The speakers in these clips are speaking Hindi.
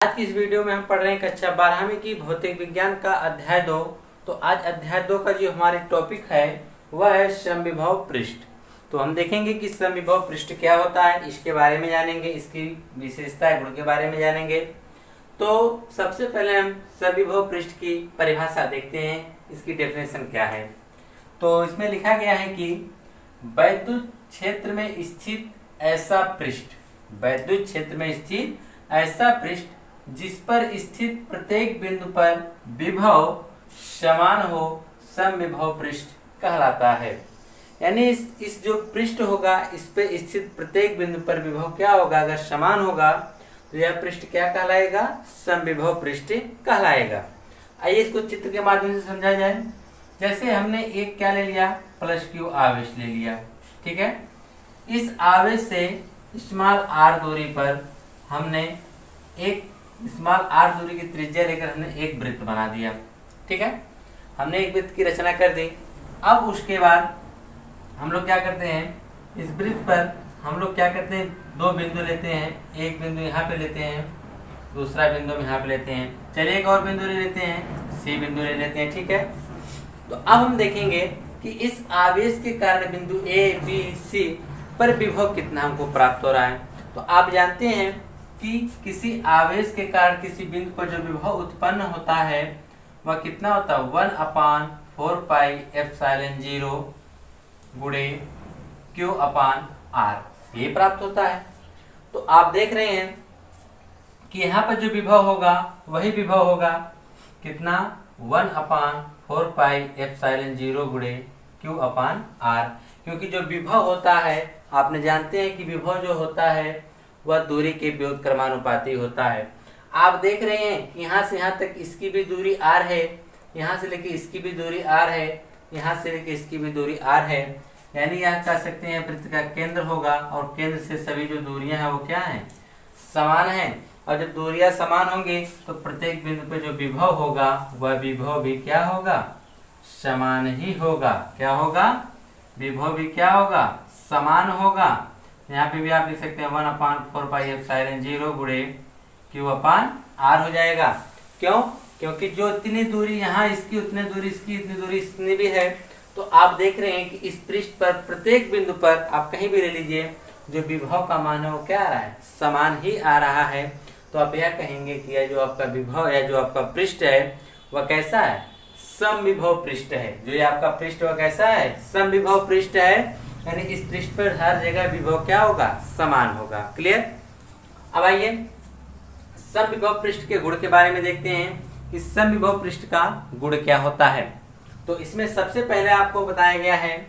आज की इस वीडियो में हम पढ़ रहे हैं कक्षा 12वीं की भौतिक विज्ञान का अध्याय 2। तो आज अध्याय 2 का जो हमारी टॉपिक है वह है समविभव पृष्ठ। तो हम देखेंगे कि समविभव पृष्ठ क्या होता है, इसके बारे में जानेंगे, इसकी विशेषता गुण के बारे में जानेंगे। तो सबसे पहले हम समविभव पृष्ठ की परिभाषा देखते हैं, इसकी डेफिनेशन क्या है। तो इसमें लिखा गया है कि वैद्युत क्षेत्र में स्थित ऐसा पृष्ठ, वैद्युत क्षेत्र में स्थित ऐसा पृष्ठ जिस पर स्थित प्रत्येक बिंदु पर विभव समान हो, समविभव पृष्ठ कहलाता है। यानी इस जो पृष्ठ होगा, इस पे स्थित प्रत्येक बिंदु पर विभव क्या होगा, अगर समान होगा तो यह पृष्ठ क्या कहलाएगा, समविभव पृष्ठ कहलाएगा। आइए इसको चित्र के माध्यम से समझा जाए। जैसे हमने एक क्या ले लिया, प्लस क्यू आवेश ले लिया, ठीक है। इस आवेश से स्मॉल आर दूरी पर हमने एक स्मॉल आर दूरी की त्रिज्या लेकर हमने एक वृत्त बना दिया, ठीक है। हमने एक वृत्त की रचना कर दी। अब उसके बाद हम लोग क्या करते हैं, इस वृत्त पर हम लोग क्या करते हैं, दो बिंदु लेते हैं। एक बिंदु यहाँ पे लेते हैं, दूसरा बिंदु हम यहाँ पे लेते हैं। चलिए एक और बिंदु ले लेते हैं, सी बिंदु ले लेते हैं, ठीक है। तो अब हम देखेंगे कि इस आवेश के कारण बिंदु ए बी सी पर विभव कितना हमको प्राप्त हो रहा है। तो आप जानते हैं कि किसी आवेश के कारण किसी बिंदु पर जो विभव उत्पन्न होता है वह कितना होता है, 1/4πε0 गुणे Q/R, ये प्राप्त होता है। तो आप देख रहे हैं कि यहाँ पर जो विभव होगा वही विभव होगा कितना, 1/4πε0 गुणे Q/R। क्योंकि जो विभव होता है, आपने जानते हैं कि विभव जो होता है वह दूरी के व्युत्क्रमानुपाती होता है। आप देख रहे हैं कि यहाँ से यहाँ तक इसकी भी दूरी r है, यहाँ से लेके इसकी भी दूरी r है, यहाँ से लेके इसकी भी दूरी r है। यानी यह कह सकते हैं वृत्त का केंद्र होगा, और केंद्र से सभी जो दूरियां हैं वो क्या हैं, समान हैं। और जब दूरियां समान होंगी तो प्रत्येक बिंदु पे जो विभव होगा वह विभव भी क्या होगा, समान ही होगा। क्या होगा, विभव भी क्या होगा, समान होगा। यहाँ पे भी आप लिख सकते हैं 1/4πε0 गुणे Q/R हो जाएगा। क्यों, क्योंकि जो इतनी दूरी यहाँ इसकी, उतनी दूरी इसकी, इतनी दूरी इतनी भी है। तो आप देख रहे हैं कि इस पृष्ठ पर प्रत्येक बिंदु पर आप कहीं भी ले लीजिए, जो विभव का मान है वो क्या आ रहा है, समान ही आ रहा है। तो आप यह कहेंगे कि यह जो आपका विभव या जो आपका पृष्ठ है वह कैसा है, समविभव पृष्ठ है। जो ये आपका पृष्ठ वह कैसा है, समविभव पृष्ठ है। यानी इस पृष्ठ पर हर जगह विभव क्या होगा, समान होगा। क्लियर। अब आइए समविभव पृष्ठ के गुण के बारे में देखते हैं कि समविभव पृष्ठ का गुण क्या होता है। तो इसमें सबसे पहले आपको बताया गया है,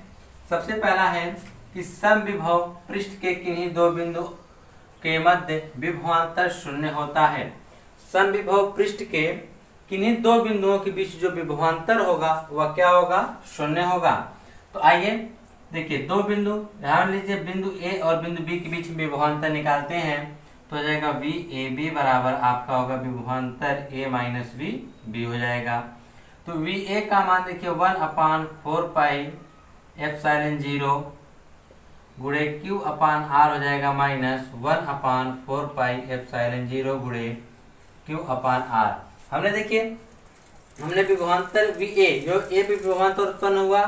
सबसे पहला है कि समविभव पृष्ठ के किन्हीं दो बिंदु के मध्य विभवांतर शून्य होता है। समविभव पृष्ठ के किन्हीं दो बिंदुओं के बीच जो विभवांतर होगा वह क्या होगा, शून्य होगा। तो आइए देखिए, दो बिंदु ध्यान लीजिए, बिंदु ए और बिंदु बी के बीच विभवांतर निकालते हैं तो हो जाएगा VAB बराबर आपका होगा विभवांतर A माइनस VB हो जाएगा। तो VA का मान देखिए 1/4πε0 गुणे Q/R हो जाएगा माइनस 1/4πε0 गुणे Q/R। हमने देखिए, हमने विभवांतर VA जो A पे विभवांतर उत्पन्न हुआ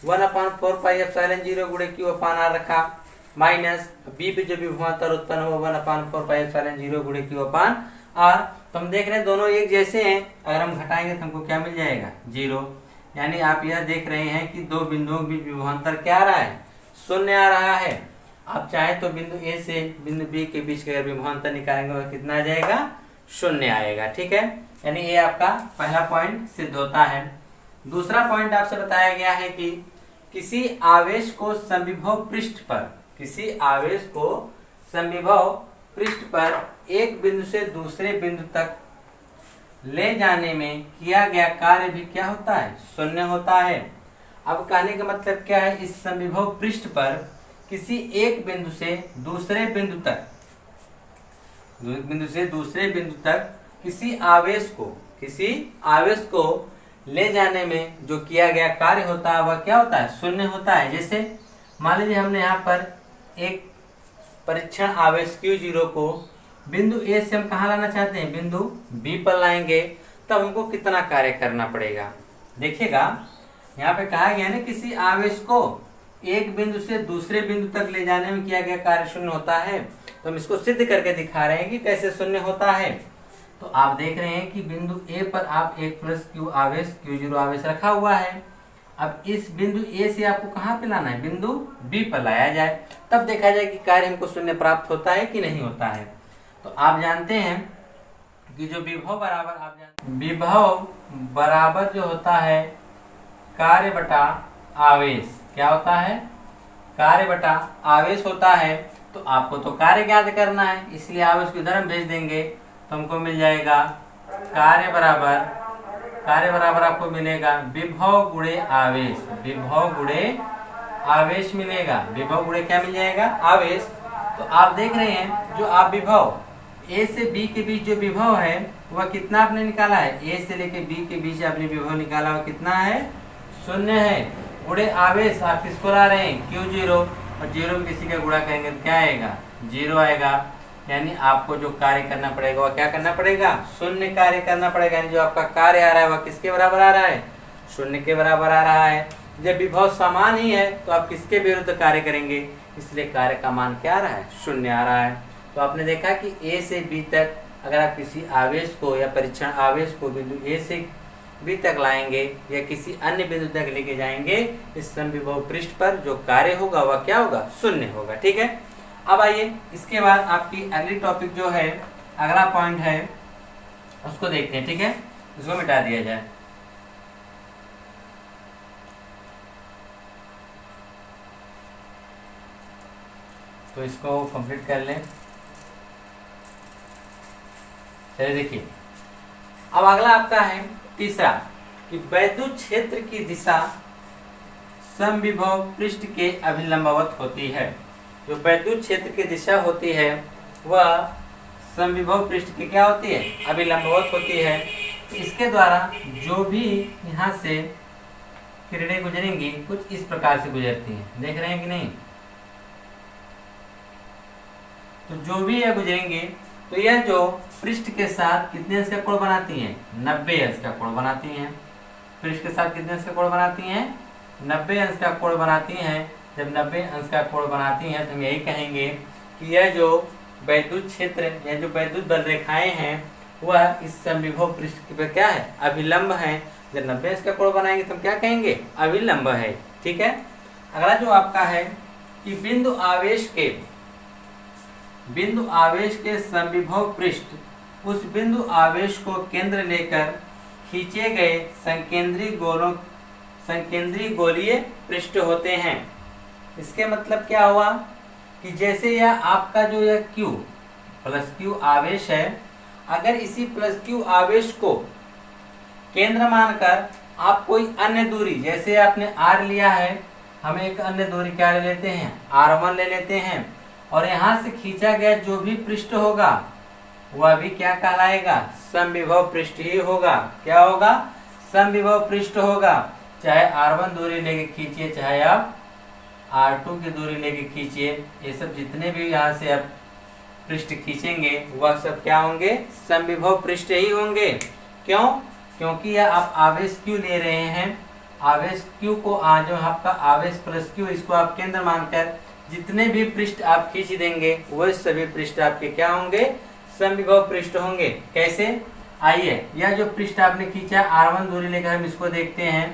1/4πε0 गुणे Q/R रखा, माइनस बी पे जो विभवांतर उत्पन्न हुआ 1/4πε0 गुणे Q/R। तो हम देख रहे हैं दोनों एक जैसे हैं, अगर हम घटाएंगे तो हमको क्या मिल जाएगा, 0। यानी आप यह देख रहे हैं कि दो बिंदुओं के बीच विभवांतर क्या आ रहा है, शून्य आ रहा है। आप चाहे तो बिंदु ए से बिंदु बी के बीच का विभवांतर निकालेंगे वह कितना आ जाएगा, शून्य आएगा, ठीक है। यानी ये आपका पहला पॉइंट सिद्ध होता है। दूसरा पॉइंट आपसे बताया गया है कि किसी आवेश को समविभव पृष्ठ पर, किसी आवेश को समविभव पृष्ठ पर एक बिंदु से दूसरे बिंदु तक ले जाने में किया गया कार्य भी क्या होता है, शून्य होता है। अब कहने का मतलब क्या है, इस समविभव पृष्ठ पर किसी एक बिंदु से दूसरे बिंदु तक, बिंदु से दूसरे बिंदु तक किसी आवेश को ले जाने में जो किया गया कार्य होता है वह क्या होता है, शून्य होता है। जैसे मान लीजिए हमने यहाँ पर एक परीक्षण आवेश Q0 को बिंदु ए से हम कहाँ लाना चाहते हैं, बिंदु बी पर लाएंगे, तब हमको कितना कार्य करना पड़ेगा। देखिएगा यहाँ पे कहा गया ना, किसी आवेश को एक बिंदु से दूसरे बिंदु तक ले जाने में किया गया कार्य शून्य होता है। तो हम इसको सिद्ध करके दिखा रहे हैं कि कैसे शून्य होता है। तो आप देख रहे हैं कि बिंदु ए पर आप एक प्लस क्यू आवेश Q0 आवेश रखा हुआ है। अब इस बिंदु ए से आपको कहाँ पे लाना है, बिंदु बी पर लाया जाए, तब देखा जाए कि कार्य हमको शून्य प्राप्त होता है कि नहीं होता है। तो आप जानते हैं कि जो विभव बराबर विभव बराबर जो होता है कार्य बटा आवेश, क्या होता है, कार्य बटा आवेश होता है। तो आपको तो कार्य ज्ञात करना है, इसलिए आवेश को इधर हम भेज देंगे, तो हमको मिल जाएगा कार्य बराबर आपको मिलेगा विभव गुणे आवेश, विभव गुणे आवेश मिलेगा, विभव गुणे क्या मिल जाएगा, आवेश। तो आप देख रहे हैं जो आप विभव ए से बी के बीच जो विभव है वह कितना आपने निकाला है, ए से लेके बी के बीच आपने विभव निकाला हुआ कितना है, शून्य है। गुणे आवेश आप किसको ला रहे हैं, Q0, और 0 किसी का गुणा करेंगे तो क्या आएगा, 0 आएगा। यानी आपको जो कार्य करना पड़ेगा वह क्या करना पड़ेगा, शून्य कार्य करना पड़ेगा। यानी जो आपका कार्य आ रहा है वह किसके बराबर आ रहा है, शून्य के बराबर आ रहा है। जब विभव समान ही है तो आप किसके विरुद्ध कार्य करेंगे, इसलिए कार्य का मान क्या आ रहा है, शून्य आ रहा है। तो आपने देखा कि ए से बी तक अगर आप किसी आवेश को या परीक्षण आवेश को बिंदु ए से बी तक लाएंगे या किसी अन्य बिंदु तक लेके जाएंगे, इस समविभव पृष्ठ पर जो कार्य होगा वह क्या होगा, शून्य होगा। ठीक है, अब आइए इसके बाद आपकी अगली टॉपिक जो है, अगला पॉइंट है उसको देखते हैं। ठीक है, इसको मिटा दिया जाए। तो इसको कंप्लीट कर लें। चलिए देखिए, अब अगला आपका है तीसरा कि वैद्युत क्षेत्र की दिशा समविभव पृष्ठ के अभिलंबवत होती है। जो वैद्युत क्षेत्र की दिशा होती है वह समविभव पृष्ठ की क्या होती है, अभिलंबवत होती है। तो इसके द्वारा जो भी यहाँ से किरणें गुजरेंगी कुछ इस प्रकार से गुजरती हैं, देख रहे हैं कि नहीं। तो जो भी यह गुजरेंगे तो यह जो पृष्ठ के साथ कितने अंश का कोण बनाती हैं, 90 अंश का कोण बनाती हैं। पृष्ठ के साथ कितने अंश का कोण बनाती हैं, 90 अंश का कोण बनाती हैं। जब 90 अंश का कोण बनाती हैं तो हम यही कहेंगे कि यह जो वैद्युत क्षेत्र या जो वैद्युत बल रेखाएं हैं वह इस समविभव पृष्ठ पर क्या है, अभिलंब है। जब 90 अंश का कोण बनाएंगे तो हम क्या कहेंगे, अभिलंब है। ठीक है, अगला जो आपका है कि बिंदु आवेश के समविभव पृष्ठ उस बिंदु आवेश को केंद्र लेकर खींचे गए संकेंद्री गोलीय पृष्ठ होते हैं। इसके मतलब क्या हुआ कि जैसे यह आपका जो यह Q प्लस Q आवेश है, अगर इसी प्लस Q आवेश को केंद्र मानकर आप कोई अन्य दूरी, जैसे आपने R लिया है, हमें एक अन्य दूरी क्या ले लेते हैं, R1 ले लेते हैं, और यहाँ से खींचा गया जो भी पृष्ठ होगा वह भी क्या कहलाएगा, समविभव पृष्ठ ही होगा। क्या होगा, समविभव पृष्ठ होगा। चाहे R1 दूरी लेके खींचिए, चाहे आप R2 की दूरी लेके खींचिए, ये सब जितने भी यहाँ से आप पृष्ठ खींचेंगे वह सब क्या होंगे, समविभव पृष्ठ ही होंगे। क्यों, क्योंकि यह आप आवेश Q ले रहे हैं, आवेश Q को जो आपका आवेश प्लस Q, इसको आप केंद्र मानकर जितने भी पृष्ठ आप खींच देंगे वह सभी पृष्ठ आपके क्या होंगे, समविभव पृष्ठ होंगे। कैसे, आइए यह जो पृष्ठ आपने खींचा R1 दूरी लेकर हम इसको देखते हैं।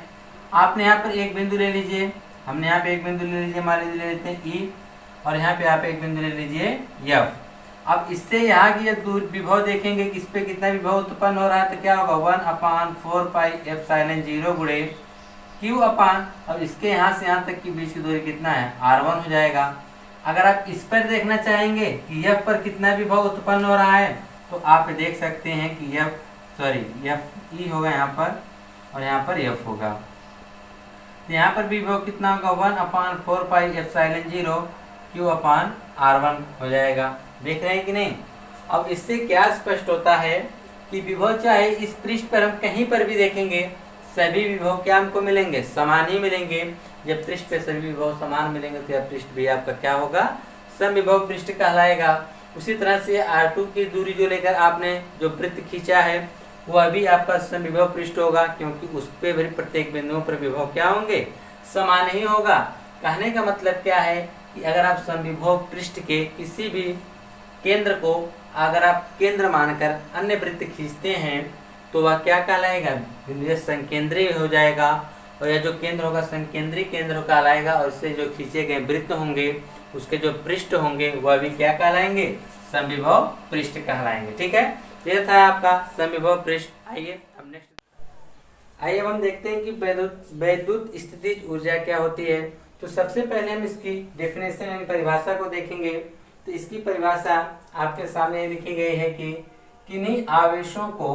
आपने यहाँ पर एक बिंदु ले लीजिए, हमने यहाँ पे एक बिंदु ले लीजिए, मान लीजिए ले लेते हैं E, और यहाँ पे आप एक बिंदु ले लीजिए F। अब इससे यहाँ की जब दूर विभव देखेंगे कि इस पे कितना विभव उत्पन्न हो रहा है, तो क्या होगा 1/4 पाई एप्सिलॉन 0 गुणे Q अपान, अब इसके यहाँ से यहाँ तक की बीच की दूरी कितना है, R1 हो जाएगा। अगर आप इस पर देखना चाहेंगे कि F पर कितना विभव उत्पन्न हो रहा है, तो आप देख सकते हैं कि F E होगा यहाँ पर, और यहाँ पर F होगा। तो यहाँ पर विभव कितना होगा, 1/4 पाई एप्सिलॉन 0 Q अपान R1 हो जाएगा। देख रहे हैं कि नहीं। अब इससे क्या स्पष्ट होता है कि विभव चाहे इस पृष्ठ पर हम कहीं पर भी देखेंगे, सभी विभव क्या हमको मिलेंगे, समान ही मिलेंगे। जब पृष्ठ पे सभी विभव समान मिलेंगे तो यह पृष्ठ भी आपका क्या होगा, समविभव पृष्ठ कहलाएगा। उसी तरह से R2 की दूरी जो लेकर आपने जो वृत्त खींचा है वह भी आपका समविभव पृष्ठ होगा, क्योंकि उस पे भी प्रत्येक बिंदुओं पर विभव क्या होंगे, समान ही होगा। कहने का मतलब क्या है कि अगर आप समविभव पृष्ठ के किसी भी केंद्र को अगर आप केंद्र मानकर अन्य वृत्त खींचते हैं तो वह क्या कहलाएगा, बिंदु संकेंद्रीय हो जाएगा, और यह जो केंद्र होगा संकेंद्रीय केंद्र कहलाएगा, और इससे जो खींचे गए वृत्त होंगे उसके जो पृष्ठ होंगे वह भी क्या कहलाएंगे, समविभव पृष्ठ कहलाएंगे। ठीक है, यह था आपका समविभव पृष्ठ। आइए अब हम देखते हैं कि वैद्युत स्थितिज ऊर्जा क्या होती है। तो सबसे पहले हम इसकी डेफिनेशन यानी परिभाषा को देखेंगे। तो इसकी परिभाषा आपके सामने लिखी गई है कि किन्हीं आवेशों को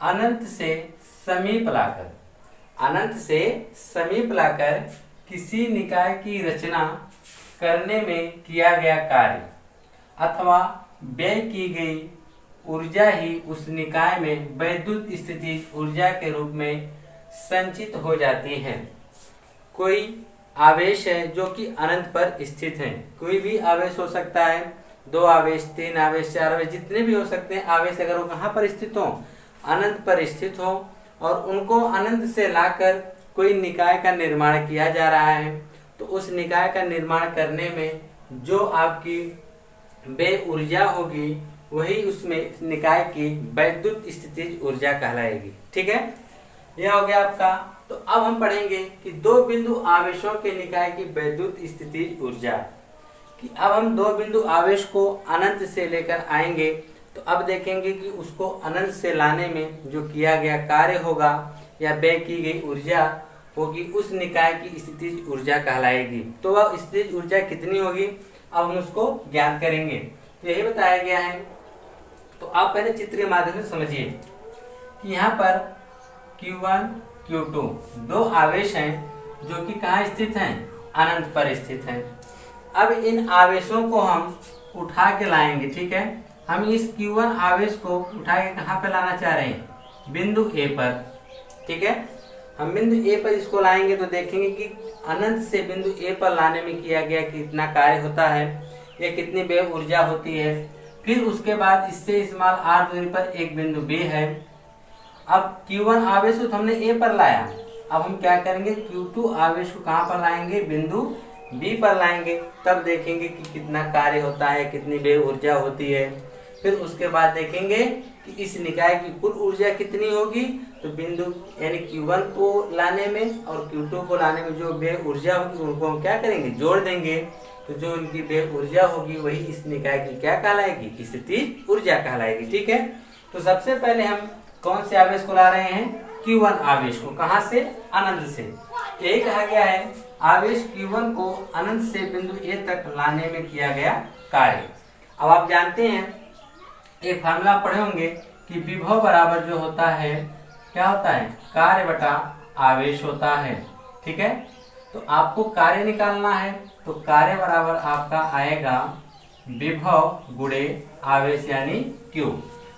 अनंत से समीप लाकर किसी निकाय की रचना करने में किया गया कार्य अथवा व्यय की गई ऊर्जा ही उस निकाय में वैद्युत स्थितिज ऊर्जा के रूप में संचित हो जाती है। कोई आवेश है जो कि अनंत पर स्थित है, कोई भी आवेश हो सकता है, 2 आवेश, 3 आवेश, 4 आवेश, जितने भी हो सकते हैं आवेश, अगर वो कहाँ पर स्थित हो, अनंत पर स्थित हो, और उनको अनंत से लाकर कोई निकाय का निर्माण किया जा रहा है, तो उस निकाय का निर्माण करने में जो आपकी व्यय ऊर्जा होगी वही उसमें निकाय की वैद्युत स्थितिज ऊर्जा कहलाएगी। ठीक है, यह हो गया आपका। तो अब हम पढ़ेंगे कि 2 बिंदु आवेशों के निकाय की वैद्युत स्थितिज ऊर्जा, कि अब हम 2 बिंदु आवेश को अनंत से लेकर आएंगे। तो अब देखेंगे कि उसको अनंत से लाने में जो किया गया कार्य होगा या व्यय की गई ऊर्जा होगी उस निकाय की स्थितिज ऊर्जा कहलाएगी। तो वह स्थितिज ऊर्जा कितनी होगी अब हम उसको ज्ञात करेंगे। तो यही बताया गया है। तो आप पहले चित्र के माध्यम से समझिए कि यहाँ पर Q1 Q2 2 आवेश हैं जो कि कहाँ स्थित हैं, अनंत पर स्थित हैं। अब इन आवेशों को हम उठा के लाएंगे। ठीक है, हम इस Q1 आवेश को उठा के कहाँ पे लाना चाह रहे हैं, बिंदु A पर। ठीक है, हम बिंदु A पर इसको लाएंगे तो देखेंगे कि अनंत से बिंदु A पर लाने में किया गया कितना कार्य होता है, यह कितनी व्यय ऊर्जा होती है। फिर उसके बाद इससे इस्तेमाल R दूरी पर एक बिंदु B है। अब Q1 आवेश को हमने A पर लाया, अब हम क्या करेंगे, Q2 आवेश को कहाँ पर लाएंगे, बिंदु B पर लाएंगे, तब देखेंगे कि कितना कार्य होता है, कितनी व्यय ऊर्जा होती है। फिर उसके बाद देखेंगे कि इस निकाय की कुल ऊर्जा कितनी होगी। तो बिंदु यानी Q1 को लाने में और Q2 को लाने में जो व्यय ऊर्जा होगी उनको हम क्या करेंगे, जोड़ देंगे। तो जो उनकी व्यय ऊर्जा होगी वही इस निकाय की क्या कहलाएगी, स्थितिज ऊर्जा कहलाएगी। ठीक है, तो सबसे पहले हम कौन से आवेश को ला रहे हैं, Q1 आवेश को। कहां से, अनंत से। यही कहा गया है आवेश Q1 को अनंत से बिंदु A तक लाने में किया गया कार्य। अब आप जानते हैं एक फार्मूला पढ़े होंगे कि विभव बराबर जो होता है क्या होता है, कार्य बटा आवेश होता है। ठीक है, तो आपको कार्य निकालना है तो कार्य बराबर आपका आएगा विभव गुणे आवेश यानी Q।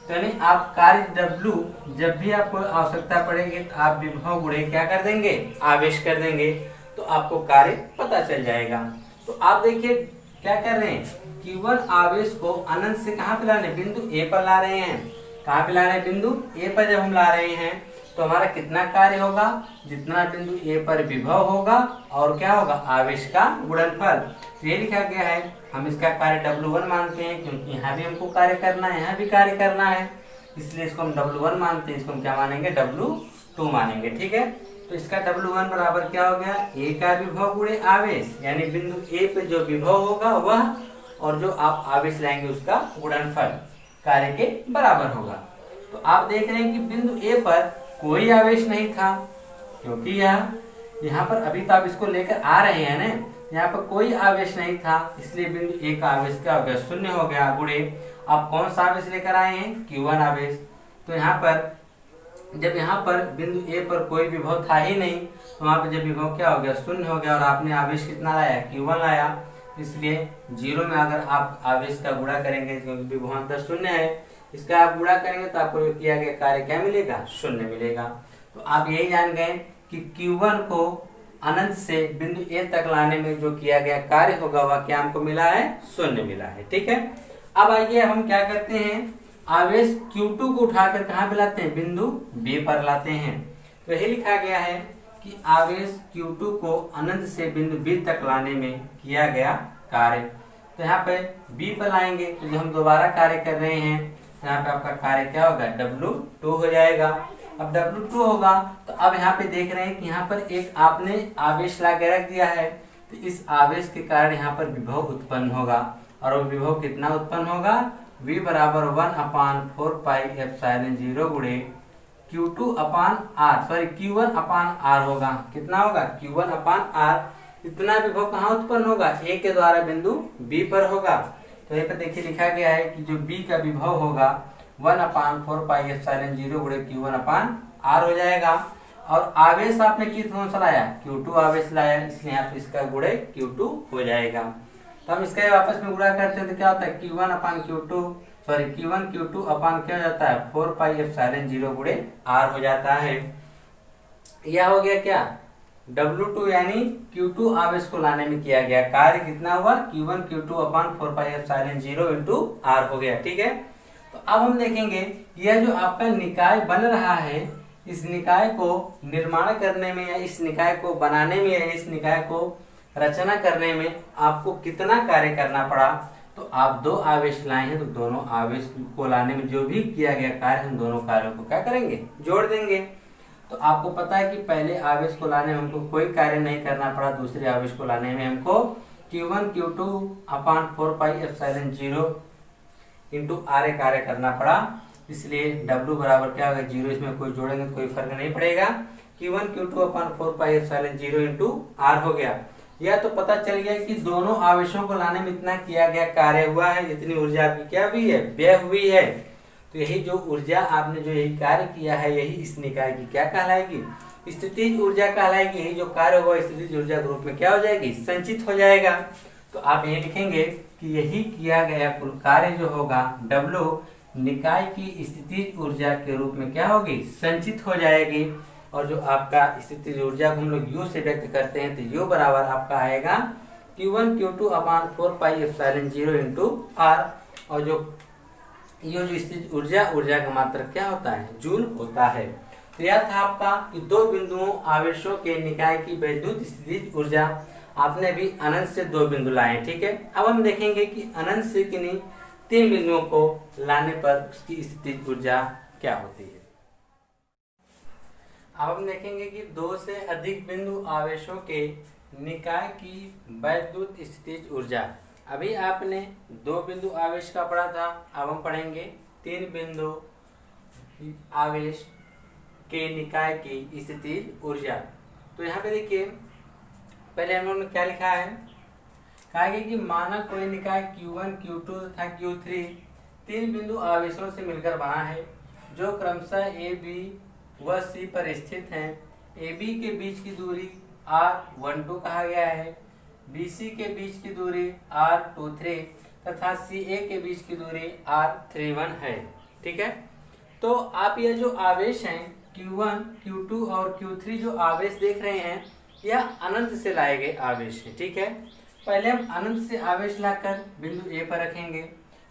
तो यानी आप कार्य W जब भी आपको आवश्यकता पड़ेगी तो आप विभव गुणे क्या कर देंगे, आवेश कर देंगे, तो आपको कार्य पता चल जाएगा। तो आप देखिए क्या कर रहे हैं, Q1 आवेश को अनंत से कहाँ पे लाने, बिंदु A पर ला रहे हैं। कहाँ पे ला रहे हैं, बिंदु A पर जब हम ला रहे हैं तो हमारा कितना कार्य होगा, जितना बिंदु A पर विभव होगा और क्या होगा, आवेश का गुणनफल। ये लिखा गया है, हम इसका कार्य W1 मानते हैं क्योंकि यहाँ भी हमको कार्य करना है, यहाँ भी कार्य करना है, इसलिए इसको हम W1 मानते हैं। इसको हम क्या मानेंगे, W2 मानेंगे। ठीक है, तो इसका W1 बराबर क्या हो गया, A का विभव गुणे आवेश, यानी बिंदु A पे जो विभव होगा वह और जो आप आवेश लाएंगे उसका गुणनफल कार्य के बराबर होगा। तो आप देख रहे हैं कि बिंदु A पर कोई आवेश नहीं था, क्योंकि यहाँ पर अभी तो आप इसको लेकर आ रहे हैं ना, यहाँ पर कोई आवेश नहीं था, इसलिए बिंदु A का आवेश क्या हो गया, 0 हो गया। गुणे आप कौन सा आवेश लेकर आए हैं, Q1 आवेश। तो यहाँ पर जब यहाँ पर बिंदु A पर कोई विभव था ही नहीं, तो वहाँ पर जब विभव क्या हो गया, 0 हो गया, और आपने आवेश कितना लाया, Q1 लाया, इसलिए 0 में अगर आप आवेश का गुणा करेंगे क्योंकि विभवांतर 0 है, इसका आप गुणा करेंगे तो आपको किया गया कार्य क्या मिलेगा, 0 मिलेगा। तो आप यही जान गए कि Q1 को अनंत से बिंदु A तक लाने में जो किया गया कार्य होगा वह क्या हमको मिला है, 0 मिला है। ठीक है, अब आइए हम क्या करते हैं, आवेश Q2 को उठाकर कहाँ पे लाते हैं, बिंदु B पर लाते हैं। तो यही लिखा गया है कि आवेश Q2 को अनंत से बिंदु B तक लाने में किया गया कार्य। तो यहाँ पे B पर लाएंगे तो जो हम दोबारा कार्य कर रहे हैं, यहाँ पे आपका कार्य क्या होगा, W2 हो जाएगा। अब W2 होगा तो अब यहाँ पे देख रहे हैं कि यहाँ पर एक आपने आवेश ला के रख दिया है, तो इस आवेश के कारण यहाँ पर विभव उत्पन्न होगा। और वो विभव कितना उत्पन्न होगा, V बराबर 1/4 पाई एप्सिलॉन 0 गुणे Q1 अपान R होगा। कितना होगा, Q1 अपान R। इतना विभव कहाँ उत्पन्न होगा, A के द्वारा बिंदु B पर होगा। तो यहाँ पर देखिए लिखा गया है कि जो B का विभव होगा 1/4 पाई एप्सिलॉन 0 गुणे Q1 अपान R हो जाएगा। और आवेश आपने किस कौन सा लाया, Q2 आवेश लाया, इसलिए यहाँ पे इसका गुणे Q2 हो जाएगा। तो हम इसका आपस में गुणा करते हैं तो क्या होता है, Q1 Q2 अपान क्या हो जाता है, 4 पाई एप्सिलॉन 0 गुणे R हो जाता है। यह हो गया क्या, W2 यानी Q2 आवेश को लाने में किया गया कार्य कितना हुआ, Q2 अपान 4 पाई एप्सिलॉन 0 इंटू R हो गया। ठीक है, तो अब हम देखेंगे यह जो आपका निकाय बन रहा है, इस निकाय को निर्माण करने में या इस निकाय को बनाने में या इस निकाय को रचना करने में आपको कितना कार्य करना पड़ा। तो आप दो आवेश लाए हैं, तो दोनों आवेश को लाने में जो भी किया गया कार्य, हम दोनों कार्यों को क्या करेंगे, जोड़ देंगे। तो आपको पता है कि पहले आवेश को लाने में हमको कोई कार्य नहीं करना पड़ा, दूसरे आवेश को लाने में हमको Q2 अपान 4 पाई एप्सिलॉन 0 इंटू R कार्य करना पड़ा। इसलिए W बराबर क्या होगा, 0, इसमें कोई जोड़ेंगे तो कोई फर्क नहीं पड़ेगा। Q2 अपान 4 पाई एप्सिलॉन 0 इंटू R हो गया। यह तो पता चल गया कि दोनों आवेशों को लाने में इतना किया गया कार्य हुआ है, जितनी ऊर्जा आपकी क्या हुई है, व्यय हुई है। तो यही जो ऊर्जा आपने जो यही कार्य किया है, यही इस निकाय की क्या कहलाएगी, स्थितिज ऊर्जा कहलाएगी। यही जो कार्य हुआ स्थितिज ऊर्जा के रूप में क्या हो जाएगी, संचित हो जाएगा। तो आप यही लिखेंगे कि यही किया गया कुल कार्य जो होगा W निकाय की स्थितिज ऊर्जा के रूप में क्या होगी, संचित हो जाएगी। और जो आपका स्थितिज ऊर्जा को हम लोग U से व्यक्त करते हैं, तो U बराबर आपका आएगा Q2 अपान 4 पाई एप्सिलॉन 0 इंटू R। और जो ये जो स्थितिज ऊर्जा का मात्रक क्या होता है, जूल होता है। तो यह था आपका कि दो बिंदुओं आवेशों के निकाय की वैद्युत स्थितिज ऊर्जा। आपने भी अनंत से दो बिंदु लाए, ठीक है। अब हम देखेंगे कि अनंत से किन्हीं 3 बिंदुओं को लाने पर उसकी स्थितिज ऊर्जा क्या होती है। अब हम देखेंगे कि 2 से अधिक बिंदु आवेशों के निकाय की वैद्युत स्थितिज ऊर्जा। अभी आपने 2 बिंदु आवेश का पढ़ा था, अब हम पढ़ेंगे 3 बिंदु आवेश के निकाय की स्थितिज ऊर्जा। तो यहाँ पे देखिए पहले हम लोगों ने क्या लिखा है, कहा गया कि माना कोई निकाय Q1, Q2 तथा Q3 3 बिंदु आवेशों से मिलकर बना है, जो क्रमशः A, B व C पर स्थित हैं। AB के बीच की दूरी R12 कहा गया है, BC के बीच की दूरी R23 तथा CA के बीच की दूरी R31 है, ठीक है। तो आप ये जो आवेश हैं Q1, Q2 और Q3 जो आवेश देख रहे हैं, यह अनंत से लाए गए आवेश हैं, ठीक है। पहले हम अनंत से आवेश लाकर बिंदु A पर रखेंगे,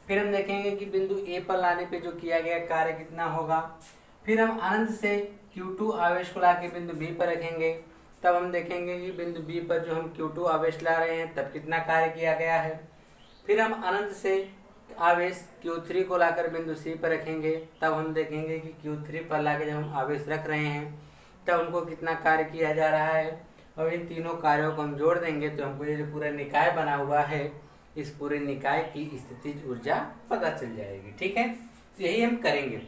फिर हम देखेंगे कि बिंदु A पर लाने पे जो किया गया कार्य कितना होगा। फिर हम अनंत से Q2 आवेश को लाके बिंदु B पर रखेंगे, तब हम देखेंगे कि बिंदु B पर जो हम Q2 आवेश ला रहे हैं तब कितना कार्य किया गया है। फिर हम अनंत से आवेश Q3 को लाकर बिंदु C पर रखेंगे, तब हम देखेंगे कि Q3 पर लाके जब हम आवेश रख रहे हैं तब उनको कितना कार्य किया जा रहा है। और इन तीनों कार्यों को हम जोड़ देंगे तो हमको ये जो पूरा निकाय बना हुआ है, इस पूरे निकाय की स्थितिज ऊर्जा पता चल जाएगी, ठीक है। तो यही हम करेंगे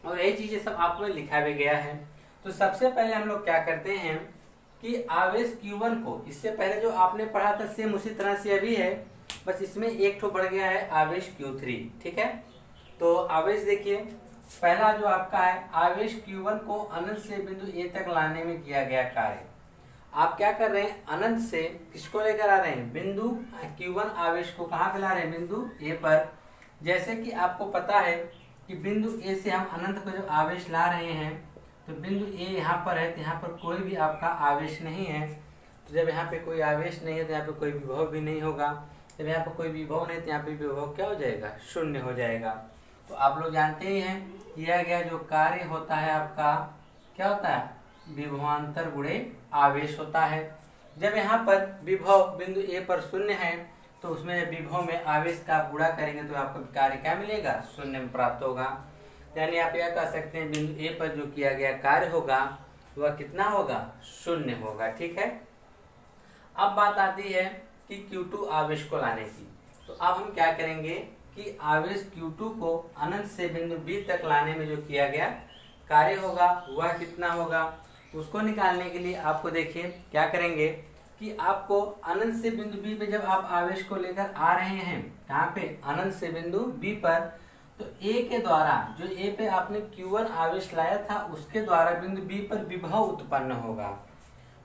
और यही चीजें सब आपको लिखा भी गया है। तो सबसे पहले हम लोग क्या करते हैं कि आवेश Q1 को, इससे पहले जो आपने पढ़ा था सेम उसी तरह से अभी है, बस इसमें एक ठो बढ़ गया है आवेश Q3, ठीक है। तो आवेश देखिए पहला जो आपका है आवेश Q1 को अनंत से बिंदु A तक लाने में किया गया कार्य। आप क्या कर रहे हैं, अनंत से किसको लेकर आ रहे हैं, बिंदु Q1 आवेश को कहाँ पे ला रहे हैं, बिंदु A पर। जैसे कि आपको पता है कि बिंदु A से हम अनंत को जब आवेश ला रहे हैं तो बिंदु A यहाँ पर है, तो यहाँ पर कोई भी आपका आवेश नहीं है। तो जब यहाँ पे कोई आवेश नहीं है तो यहाँ पे कोई विभव भी नहीं होगा। जब यहाँ पर कोई विभव नहीं तो यहाँ पे विभव क्या हो जाएगा, शून्य हो जाएगा। तो आप लोग जानते ही हैं किया गया जो कार्य होता है आपका क्या होता है, विभवांतर गुणे आवेश होता है। जब यहाँ पर विभव बिंदु ए पर शून्य है तो उसमें विभव में आवेश का आप गुणा करेंगे तो आपको कार्य क्या मिलेगा, शून्य में प्राप्त होगा। यानी आप यह कह सकते हैं बिंदु ए पर जो किया गया कार्य होगा वह कितना होगा, शून्य होगा। ठीक है, अब बात आती है कि Q2 आवेश को लाने की। तो अब हम क्या करेंगे कि आवेश Q2 को अनंत से बिंदु B तक लाने में जो किया गया कार्य होगा वह कितना होगा, उसको निकालने के लिए आपको देखिए क्या करेंगे कि आपको अनंत से बिंदु B पे जब आप आवेश को लेकर आ रहे हैं, यहाँ पे अनंत से बिंदु B पर, तो A के द्वारा जो A पे आपने Q1 आवेश लाया था उसके द्वारा बिंदु B पर विभव उत्पन्न होगा।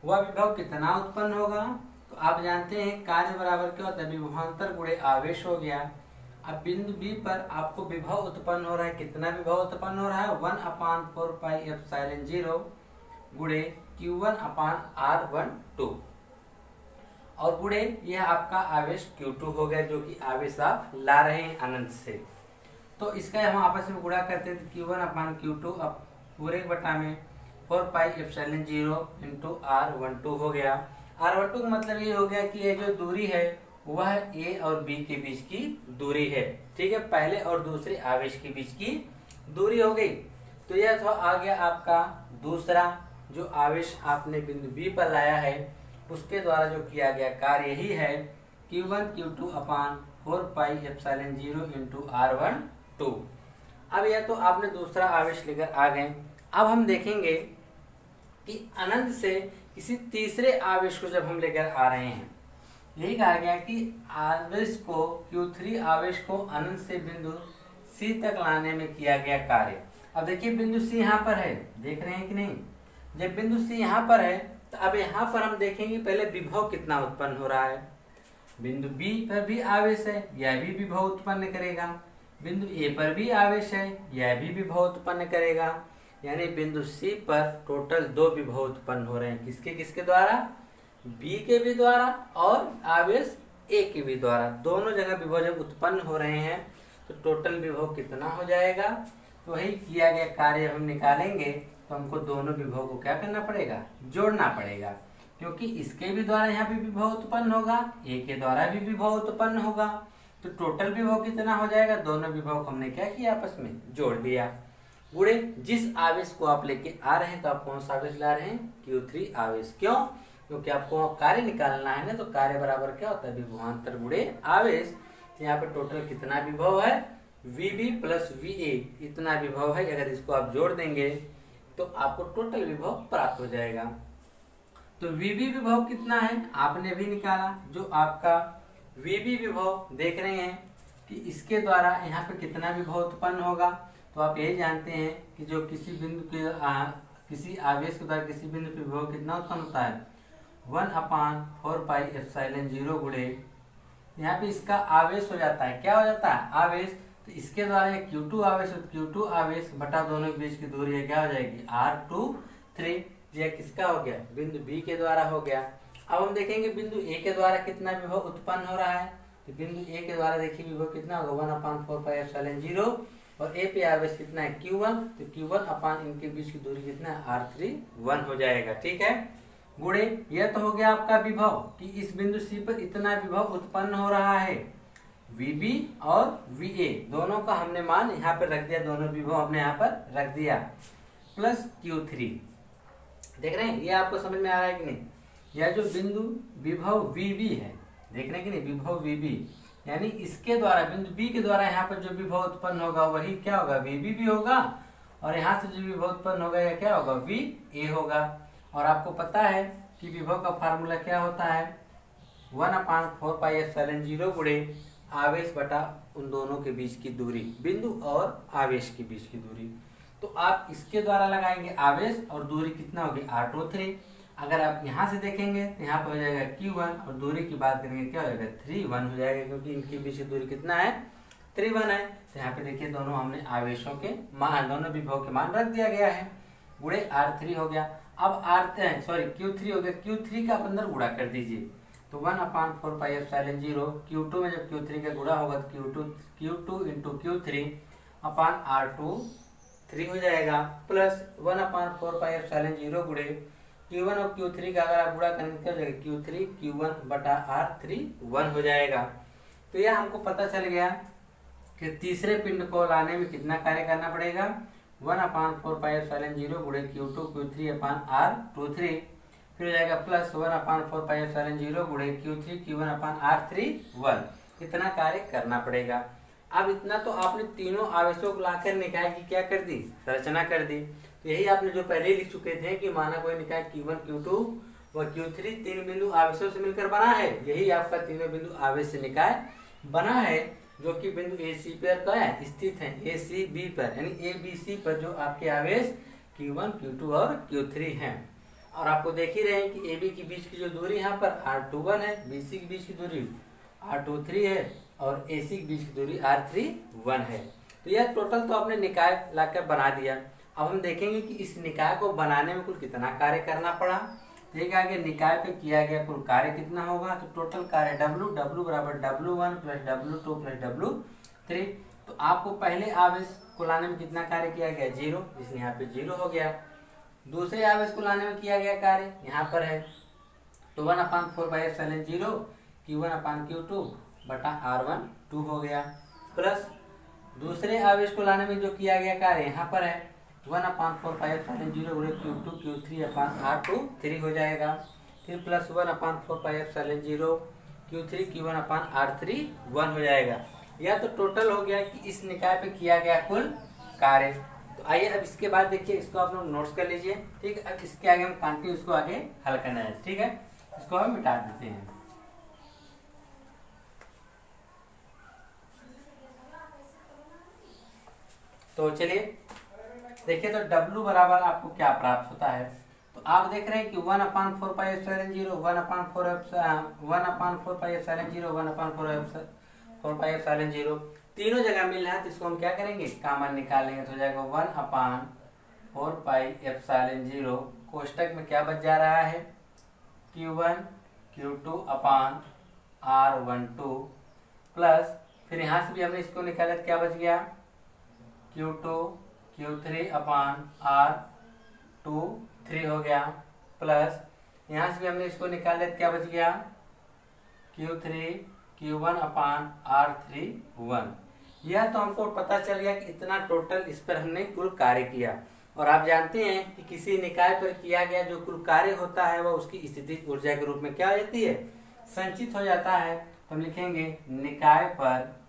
वह विभव कितना उत्पन्न होगा, तो आप जानते हैं कार्य बराबर क्या होता है, विभवांतर गुणे आवेश हो गया। अब बिंदु B पर आपको विभव उत्पन्न हो रहा है, कितना विभव उत्पन्न हो रहा है, 1/4πε0 गुणे Q1/R12 और गुणे यह आपका आवेश Q2 हो गया जो कि आवेश आप ला रहे हैं अनंत से। तो इसका हम आपस में गुणा करते हैं तो Q1/Q2 अब पूरे बटा में 4πε0 × R12 हो गया। R12 का मतलब ये हो गया कि ये जो दूरी है वह A और B के बीच की दूरी है। ठीक है, पहले और दूसरे आवेश के बीच की दूरी हो गई। तो यह तो आ गया आपका दूसरा जो आवेश आपने बिंदु B पर लाया है उसके द्वारा जो किया गया कार्य यही है Q1Q2/4πε0 × R12। अब यह तो आपने दूसरा आवेश लेकर आ गए। अब हम देखेंगे कि अनंत से किसी तीसरे आवेश को जब हम लेकर आ रहे हैं, यही कहा गया कि आवेश को Q3 आवेश को अनंत से बिंदु C तक लाने में किया गया कार्य। अब देखिए बिंदु C यहाँ पर है, देख रहे हैं कि नहीं। जब बिंदु C यहाँ पर है तो अब यहाँ पर हम देखेंगे पहले विभव कितना उत्पन्न हो रहा है। बिंदु B पर भी आवेश है, यह भी विभव उत्पन्न करेगा। बिंदु A पर भी आवेश है, यह भी विभव उत्पन्न करेगा। यानी बिंदु C पर टोटल 2 विभव उत्पन्न हो रहे हैं, किसके किसके द्वारा, B के भी द्वारा और आवेश A के भी द्वारा। दोनों जगह विभव जब उत्पन्न हो रहे हैं तो टोटल विभव कितना हो जाएगा। तो वही किया गया कार्य हम निकालेंगे तो हमको दोनों विभव को क्या करना पड़ेगा, जोड़ना पड़ेगा, क्योंकि इसके भी द्वारा यहाँ पे विभव उत्पन्न होगा, A के द्वारा भी विभव उत्पन्न होगा। तो टोटल विभव कितना हो जाएगा, दोनों विभव को हमने क्या किया, आपस में जोड़ दिया। गुणे जिस आवेश को आप लेके आ रहे हैं तो आप कौन सा आवेश ला रहे हैं, Q3 आवेश। क्यों, क्योंकि आपको कार्य निकालना है ना, तो कार्य बराबर क्या होता है, विभवांतर गुणे आवेश। तो यहाँ पे टोटल कितना विभव है, VB + VA इतना विभव है। अगर इसको आप जोड़ देंगे तो आपको टोटल विभव प्राप्त हो जाएगा। तो VB विभव कितना है आपने भी निकाला। जो आपका VB विभव देख रहे हैं कि इसके द्वारा यहाँ पे कितना विभव उत्पन्न होगा, तो आप यही जानते हैं कि जो किसी बिंदु के किसी आवेश के द्वारा किसी बिंदु पे विभव कितना उत्पन्न होता है, 1/4πε0 गुणे यहाँ पे इसका आवेश हो जाता है, क्या हो जाता है, आवेश। तो इसके द्वारा ये Q2 आवेश, Q2 आवेश बटा दोनों के बीच की दूरी है, क्या हो जाएगी, R23। यह किसका हो गया, बिंदु B के द्वारा हो गया। अब हम देखेंगे बिंदु A के द्वारा कितना विभव उत्पन्न हो रहा है। तो बिंदु A के द्वारा देखिए विभव कितना होगा, 1/4πε0 और A पे आवेश कितना है, Q1। तो Q1 इनके बीच की दूरी कितना है, R31 हो जाएगा। ठीक है, गुणे यह तो हो गया आपका विभव कि इस बिंदु C पर इतना विभव उत्पन्न हो रहा है। VB और VA दोनों का हमने मान यहाँ पर रख दिया, दोनों विभव हमने यहाँ पर रख दिया, प्लस Q3। देख रहे हैं, ये आपको समझ में आ रहा है कि नहीं। यह जो बिंदु विभव VB है, देख रहे हैं कि नहीं, विभव VB यानी इसके द्वारा बिंदु B के द्वारा यहाँ पर जो विभव उत्पन्न होगा वही क्या होगा, VB भी होगा, और यहाँ से जो विभव उत्पन्न होगा यह क्या होगा, VA होगा। और आपको पता है कि विभव का फार्मूला क्या होता है, 1/4πε0 गुणे आवेश बटा उन दोनों के बीच की दूरी, बिंदु और आवेश के बीच की दूरी। तो आप इसके द्वारा लगाएंगे आवेश और दूरी कितना होगी, R23। अगर आप यहाँ से देखेंगे तो यहाँ पर हो जाएगा Q1 और दूरी की बात करेंगे क्या हो जाएगा, 31 हो जाएगा, क्योंकि इनके बीच की दूरी कितना है, 31 है। तो यहाँ पे देखिए दोनों हमने आवेशों के मान, दोनों विभव के मान रख दिया गया है, गुणे R3 हो गया। अब Q3 हो गया, Q3 का आप अंदर गुणा कर दीजिए। तो 1/4πε0 Q2 में जब Q3 का गुणा होगा तो Q2 इंटू Q3 अपान R2 3 हो जाएगा, प्लस 1/4πε0 गुणे Q1 और Q3 का अगर आप गुणा करेंगे क्या हो जाएगा, Q3 Q1 बटा R3 1 हो जाएगा। तो यह हमको पता चल गया कि तीसरे पिंड को लाने में कितना कार्य करना पड़ेगा, 1/4πε0 गुणे Q2 Q3 अपान R23, फिर हो जाएगा प्लस 1/4πε0 गुणे Q3 Q1 अपान R3 1, इतना कार्य करना पड़ेगा। अब इतना तो आपने तीनों आवेशों को लाकर निकाय की क्या कर दी, संरचना कर दी। तो यही आपने जो पहले ही लिख चुके थे कि माना कोई निकाय Q1 Q2 व Q3 तीन बिंदु आवेशों से मिलकर बना है, यही आपका तीनों बिंदु आवेश से निकाय बना है, जो कि बिंदु AC पर क्या है, स्थित है, ACB पर, यानी ABC पर जो आपके आवेश Q1 Q2 और Q3 हैं। और आपको देख ही रहे हैं कि AB के बीच की जो दूरी यहाँ पर R21 है, BC के बीच की दूरी R23 है और AC के बीच की दूरी R31 है। तो यह टोटल तो आपने निकाय लाकर बना दिया। अब हम देखेंगे कि इस निकाय को बनाने में कुल कितना कार्य करना पड़ा। देखा कि निकाय पे किया गया कुल कार्य कितना होगा, तो टोटल कार्य W बराबर W1 plus W2 plus W3। तो आपको पहले आवेश को लाने में कितना कार्य किया गया, 0, इसलिए यहाँ पे 0 हो गया। दूसरे आवेश को लाने में किया गया कार्य यहाँ पर है, तो 1/4πε0 Q1 अपान Q2 बटा R1 2 हो गया, प्लस दूसरे आवेश को लाने में जो किया गया कार्य यहाँ पर है 1/4πε0 गुणे Q2 Q3 अपान R2 3 हो जाएगा, फिर प्लस 1/4πε0 Q3 Q1 अपान R3 1 हो जाएगा। यह तो टोटल हो गया कि इस निकाय पे किया गया कुल कार्य। तो आइए अब इसके बाद देखिए, इसको आप लोग नोट्स कर लीजिए, ठीक है। अब इसके आगे हम कंटिन्यू इसको आगे हल करना है, ठीक है। इसको हम मिटा देते हैं। तो चलिए देखिए, तो W बराबर आपको क्या प्राप्त होता है। तो आप देख रहे हैं कि 1/4πε0 1/4πε0 तीनों जगह मिल रहा है, तो इसको हम क्या करेंगे, कॉमन निकालेंगे। तो हो जाएगा 1/4πε0, कोष्टक में क्या बच जा रहा है, Q1 Q2 अपान R12, प्लस फिर यहाँ से भी हमने इसको निकाला, क्या बच गया, Q2 Q3 अपान R23 हो गया, प्लस यहाँ से भी हमने इसको निकाला, क्या बच गया, Q3 Q1 अपान R31। यह तो हमको पता चल गया कि इतना टोटल इस पर हमने कुल कार्य किया। और आप जानते हैं कि किसी निकाय पर किया गया जो कुल कार्य होता है वह उसकी स्थितिज ऊर्जा के रूप में क्या हो जाती है, संचित हो जाता है। तो हम लिखेंगे निकाय पर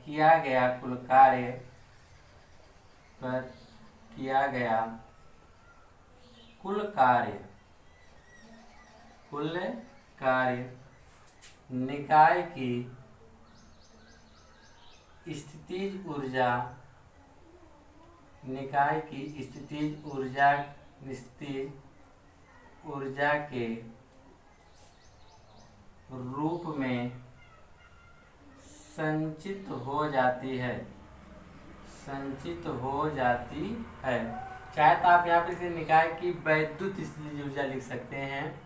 किया गया कुल कार्य, पर किया गया कुल कार्य निकाय की स्थितिज ऊर्जा के रूप में संचित हो जाती है। चाहे तो आप यहाँ पे से निकाय की वैद्युत स्थितिज ऊर्जा लिख सकते हैं,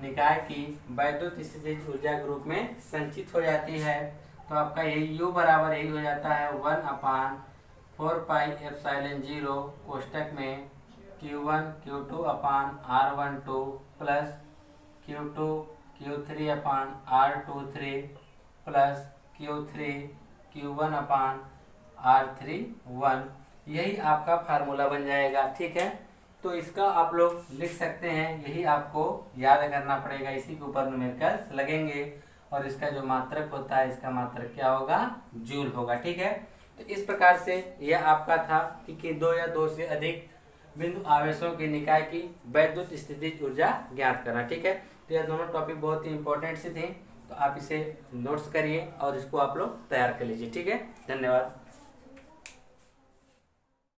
निकाय की वैद्युत स्थितिज ऊर्जा के रूप में संचित हो जाती है। तो आपका यही U बराबर यही हो जाता है 1/4πε0 कोष्टक में Q1 Q2 अपान R12 प्लस Q2 Q3 अपान R23 प्लस Q3 Q1 अपान R31। यही आपका फार्मूला बन जाएगा, ठीक है। तो इसका आप लोग लिख सकते हैं, यही आपको याद करना पड़ेगा, इसी के ऊपर न्यूमेरिकल्स लगेंगे। और इसका जो मात्रक होता है, इसका मात्रक क्या होगा, जूल होगा, ठीक है। तो इस प्रकार से यह आपका था कि दो या दो से अधिक बिंदु आवेशों के निकाय की वैद्युत स्थितिज ऊर्जा ज्ञात करना, ठीक है। तो यह दोनों टॉपिक बहुत ही इंपॉर्टेंट से थे, तो आप इसे नोट्स करिए और इसको आप लोग तैयार कर लीजिए, ठीक है। धन्यवाद।